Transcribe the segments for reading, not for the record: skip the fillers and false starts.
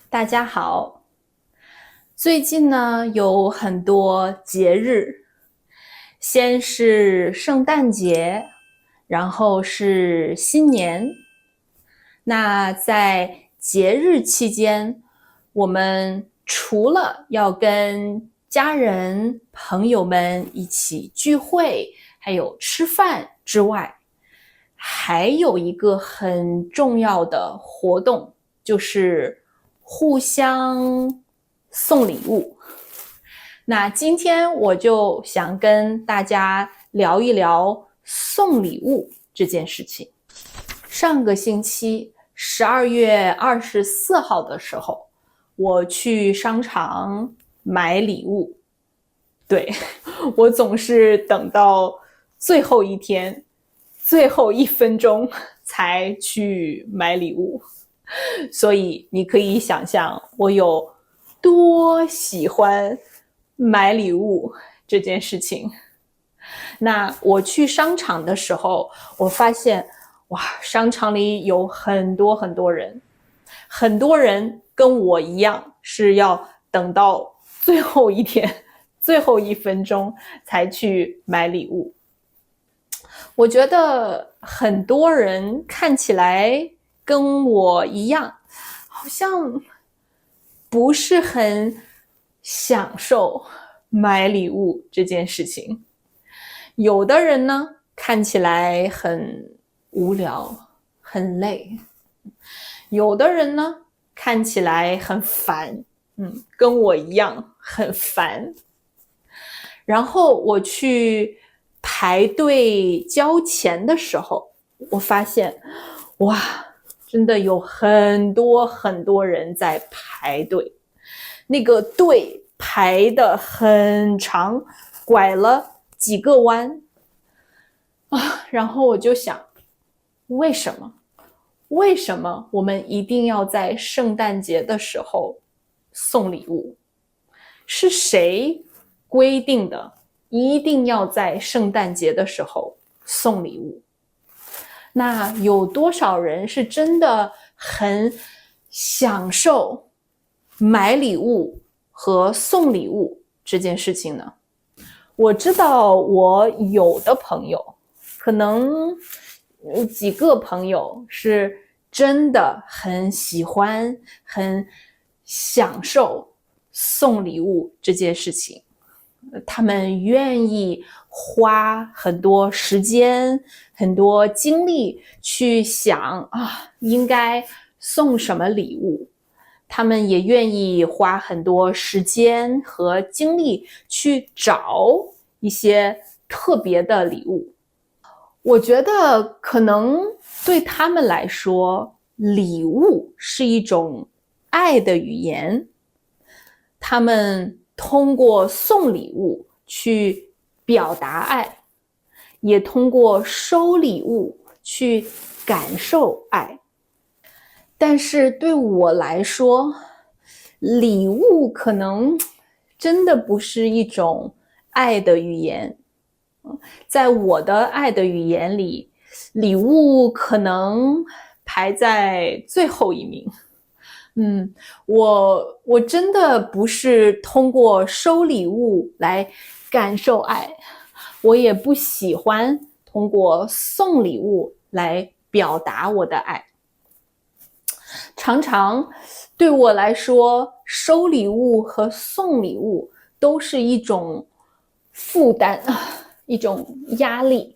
大家好，最近呢有很多节日，先是圣诞节，然后是新年。那在节日期间，我们除了要跟家人、朋友们一起聚会，还有吃饭之外，还有一个很重要的活动，就是互相送礼物。那今天我就想跟大家聊一聊送礼物这件事情。上个星期12月24号的时候，我去商场买礼物。对，我总是等到最后一天，最后1分钟才去买礼物。所以你可以想象我有多喜欢买礼物这件事情。那我去商场的时候，我发现哇，商场里有很多人，很多人跟我一样是要等到最后一天，最后1分钟才去买礼物。我觉得很多人看起来跟我一样，好像不是很享受买礼物这件事情。有的人呢，看起来很无聊，很累；有的人呢，看起来很烦，跟我一样很烦。然后我去排队交钱的时候，我发现，哇，真的有很多人在排队，那个队排得很长，拐了几个弯啊。然后我就想，为什么？为什么我们一定要在圣诞节的时候送礼物？是谁规定的一定要在圣诞节的时候送礼物？那有多少人是真的很享受买礼物和送礼物这件事情呢？我知道我有的朋友，可能几个朋友是真的很喜欢、很享受送礼物这件事情。他们愿意花很多时间、很多精力去想啊，应该送什么礼物。他们也愿意花很多时间和精力去找一些特别的礼物。我觉得可能对他们来说，礼物是一种爱的语言。他们通过送礼物去表达爱，也通过收礼物去感受爱。但是对我来说，礼物可能真的不是一种爱的语言。在我的爱的语言里，礼物可能排在最后一名。我真的不是通过收礼物来感受爱，我也不喜欢通过送礼物来表达我的爱。常常对我来说，收礼物和送礼物都是一种负担，一种压力。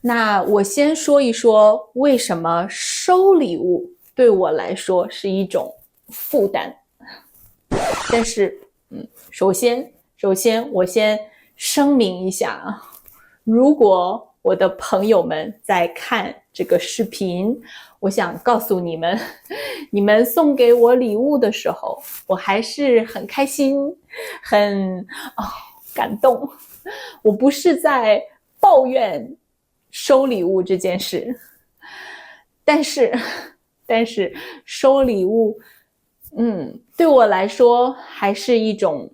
那我先说一说为什么收礼物对我来说是一种负担。但是，首先我先声明一下啊，如果我的朋友们在看这个视频，我想告诉你们，你们送给我礼物的时候，我还是很开心，很感动。我不是在抱怨收礼物这件事，但是收礼物，对我来说还是一种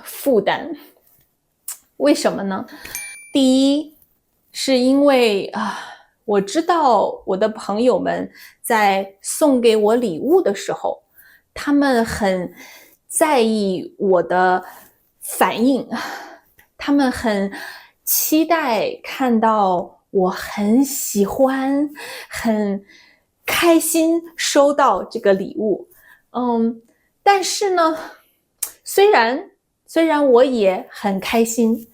负担。为什么呢？第一，是因为我知道我的朋友们在送给我礼物的时候，他们很在意我的反应，他们很期待看到我很喜欢、很开心收到这个礼物。但是呢，虽然我也很开心，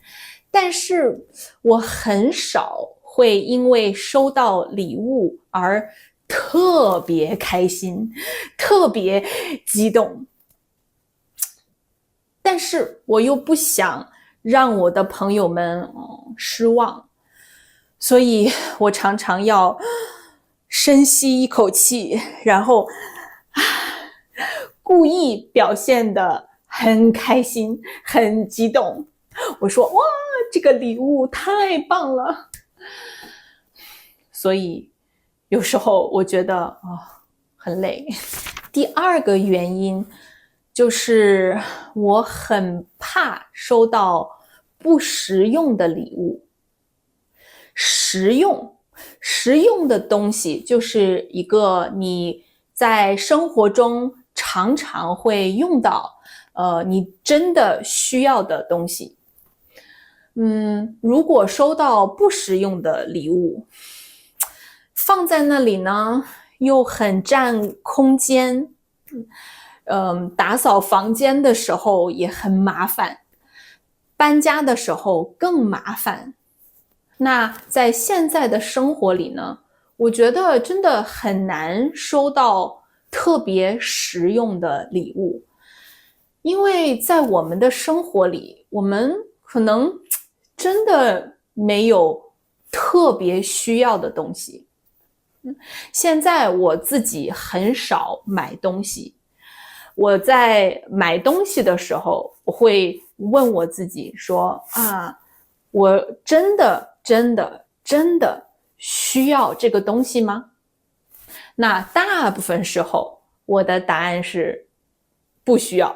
但是我很少会因为收到礼物而特别开心，特别激动。但是我又不想让我的朋友们失望，所以我常常要深吸一口气，然后故意表现得很开心、很激动。我说：“哇，这个礼物太棒了！”所以有时候我觉得很累。第二个原因就是我很怕收到不实用的礼物。实用的东西就是一个你在生活中常常会用到，你真的需要的东西。如果收到不实用的礼物，放在那里呢，又很占空间，打扫房间的时候也很麻烦，搬家的时候更麻烦。那在现在的生活里呢，我觉得真的很难收到特别实用的礼物，因为在我们的生活里，我们可能真的没有特别需要的东西。现在我自己很少买东西，我在买东西的时候，我会问我自己说我真的需要这个东西吗？那大部分时候我的答案是不需要，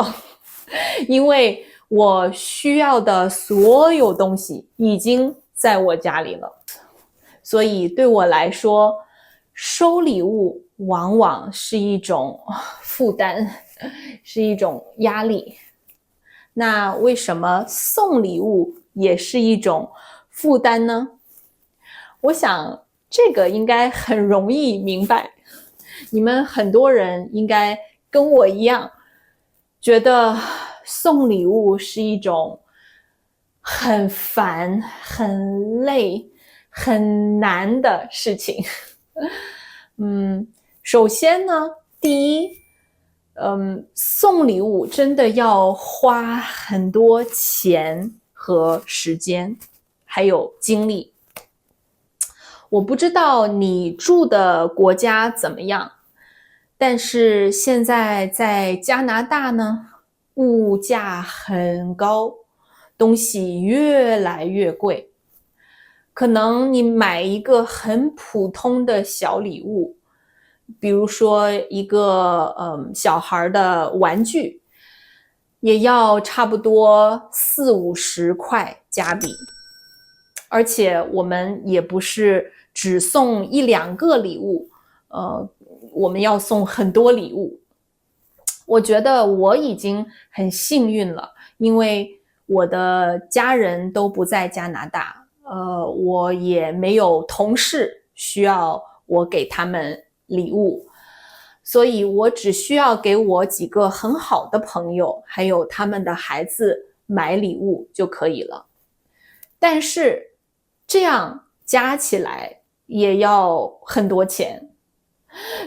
因为我需要的所有东西已经在我家里了。所以对我来说，收礼物往往是一种负担，是一种压力。那为什么送礼物也是一种负担呢？我想这个应该很容易明白，你们很多人应该跟我一样，觉得送礼物是一种很烦、很累、很难的事情。首先呢，第一，送礼物真的要花很多钱和时间，还有精力。我不知道你住的国家怎么样，但是现在在加拿大呢，物价很高，东西越来越贵。可能你买一个很普通的小礼物，比如说一个小孩的玩具，也要差不多40-50块加币。而且我们也不是只送1-2个礼物，我们要送很多礼物。我觉得我已经很幸运了，因为我的家人都不在加拿大，我也没有同事需要我给他们礼物，所以我只需要给我几个很好的朋友，还有他们的孩子买礼物就可以了。但是这样加起来也要很多钱，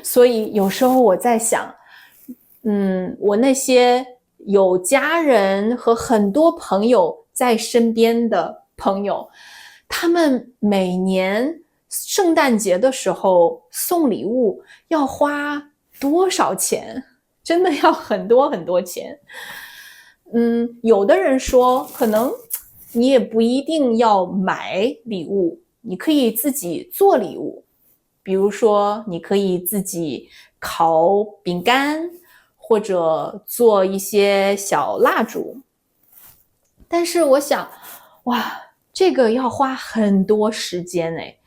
所以有时候我在想，我那些有家人和很多朋友在身边的朋友，他们每年圣诞节的时候送礼物要花多少钱？真的要很多很多钱。有的人说，可能你也不一定要买礼物，你可以自己做礼物。比如说，你可以自己烤饼干，或者做一些小蜡烛。但是我想，哇，这个要花很多时间诶。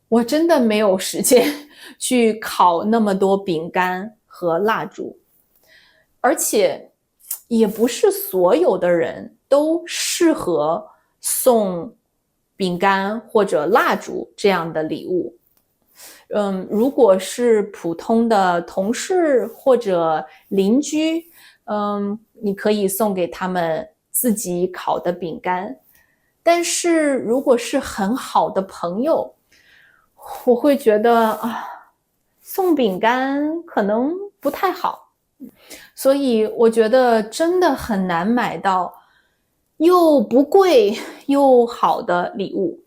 我真的没有时间去烤那么多饼干和蜡烛，而且也不是所有的人都适合送饼干或者蜡烛这样的礼物。如果是普通的同事或者邻居，你可以送给他们自己烤的饼干。但是如果是很好的朋友，我会觉得送饼干可能不太好，所以我觉得真的很难买到又不贵又好的礼物。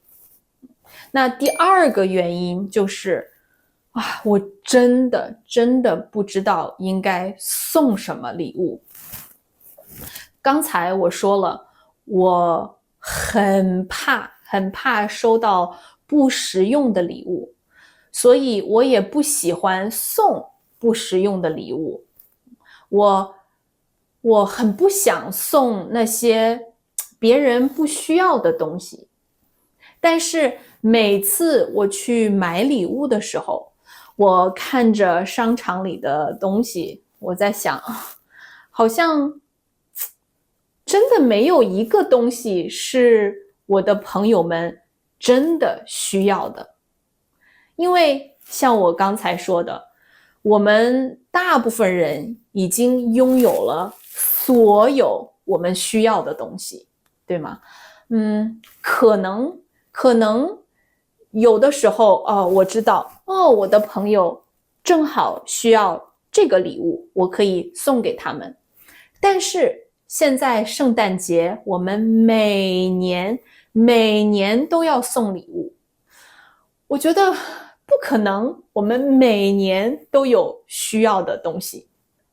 那第二个原因就是我真的不知道应该送什么礼物。刚才我说了，我很怕收到不实用的礼物，所以我也不喜欢送不实用的礼物。我很不想送那些别人不需要的东西，但是每次我去买礼物的时候，我看着商场里的东西，我在想，好像真的没有一个东西是我的朋友们真的需要的。因为像我刚才说的，我们大部分人已经拥有了所有我们需要的东西，对吗？可能有的时候我知道我的朋友正好需要这个礼物，我可以送给他们。但是现在圣诞节，我们每年都要送礼物，我觉得不可能我们每年都有需要的东西，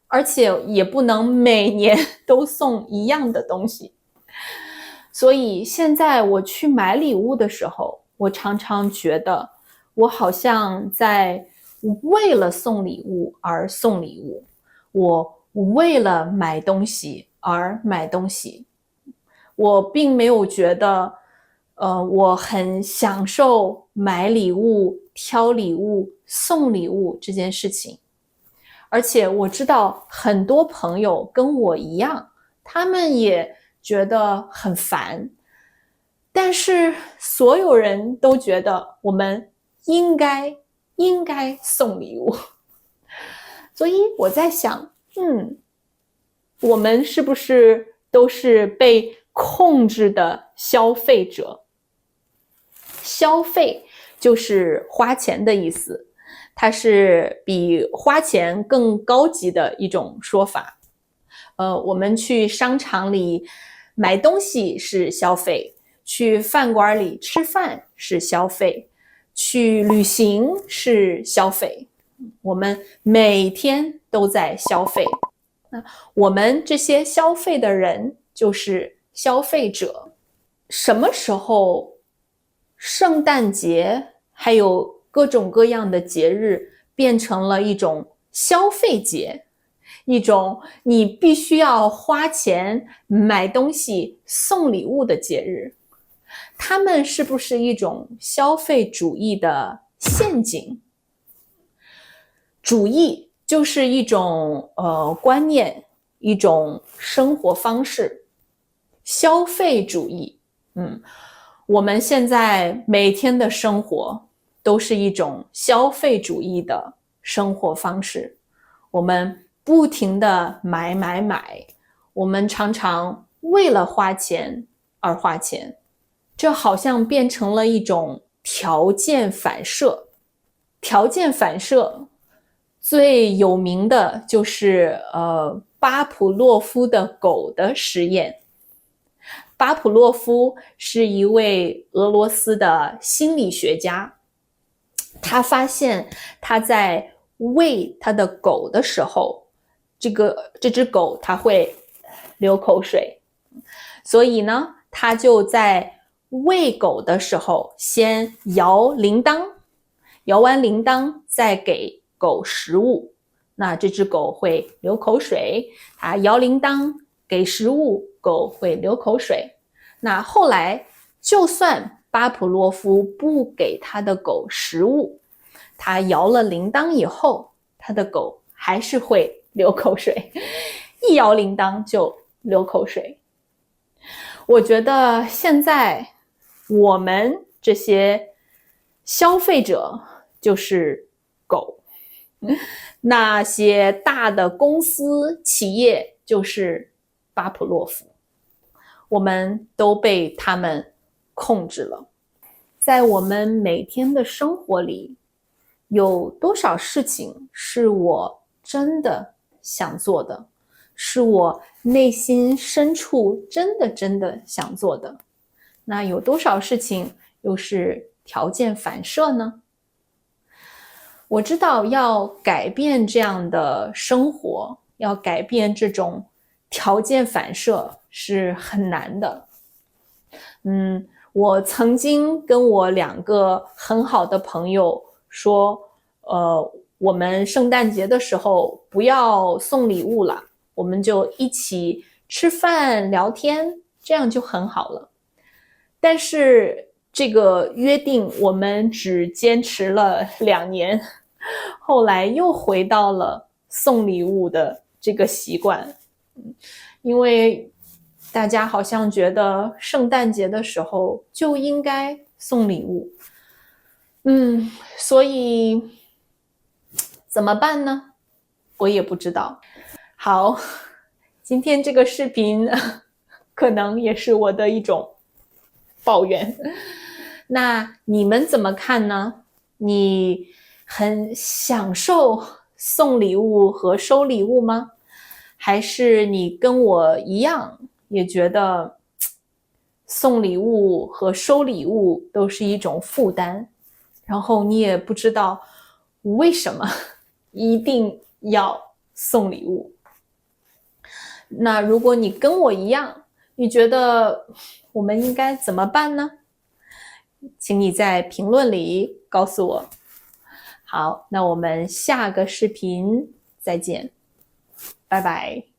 而且也不能每年都送一样的东西。所以现在我去买礼物的时候，我常常觉得我好像在为了送礼物而送礼物，我为了买东西而买东西。我并没有觉得我很享受买礼物、挑礼物、送礼物这件事情。而且我知道很多朋友跟我一样，他们也觉得很烦，但是所有人都觉得我们应该送礼物。所以我在想，我们是不是都是被控制的消费者？消费就是花钱的意思，它是比花钱更高级的一种说法。我们去商场里买东西是消费，去饭馆里吃饭是消费，去旅行是消费，我们每天都在消费。那我们这些消费的人就是消费者。什么时候圣诞节还有各种各样的节日变成了一种消费节，一种你必须要花钱买东西送礼物的节日？他们是不是一种消费主义的陷阱？主义就是一种观念，一种生活方式。消费主义，我们现在每天的生活都是一种消费主义的生活方式。我们不停地买，我们常常为了花钱而花钱，这好像变成了一种条件反射。条件反射最有名的就是巴甫洛夫的狗的实验。巴甫洛夫是一位俄罗斯的心理学家，他发现他在喂他的狗的时候，这只狗它会流口水，所以呢，他就在喂狗的时候先摇铃铛，摇完铃铛再给狗食物，那这只狗会流口水，它摇铃铛给食物，狗会流口水。那后来就算巴甫洛夫不给他的狗食物，他摇了铃铛以后，他的狗还是会流口水，一摇铃铛就流口水。我觉得现在我们这些消费者就是狗，那些大的公司企业就是巴甫洛夫，我们都被他们控制了。在我们每天的生活里，有多少事情是我真的想做的，是我内心深处真的想做的？那有多少事情又是条件反射呢？我知道要改变这样的生活，要改变这种条件反射是很难的。我曾经跟我2个很好的朋友说，我们圣诞节的时候不要送礼物了，我们就一起吃饭聊天，这样就很好了。但是这个约定我们只坚持了2年，后来又回到了送礼物的这个习惯。因为大家好像觉得圣诞节的时候就应该送礼物。所以怎么办呢？我也不知道。好，今天这个视频可能也是我的一种抱怨。那你们怎么看呢？你很享受送礼物和收礼物吗？还是你跟我一样，也觉得送礼物和收礼物都是一种负担，然后你也不知道为什么一定要送礼物？那如果你跟我一样，你觉得我们应该怎么办呢？请你在评论里告诉我。好，那我们下个视频再见，拜拜。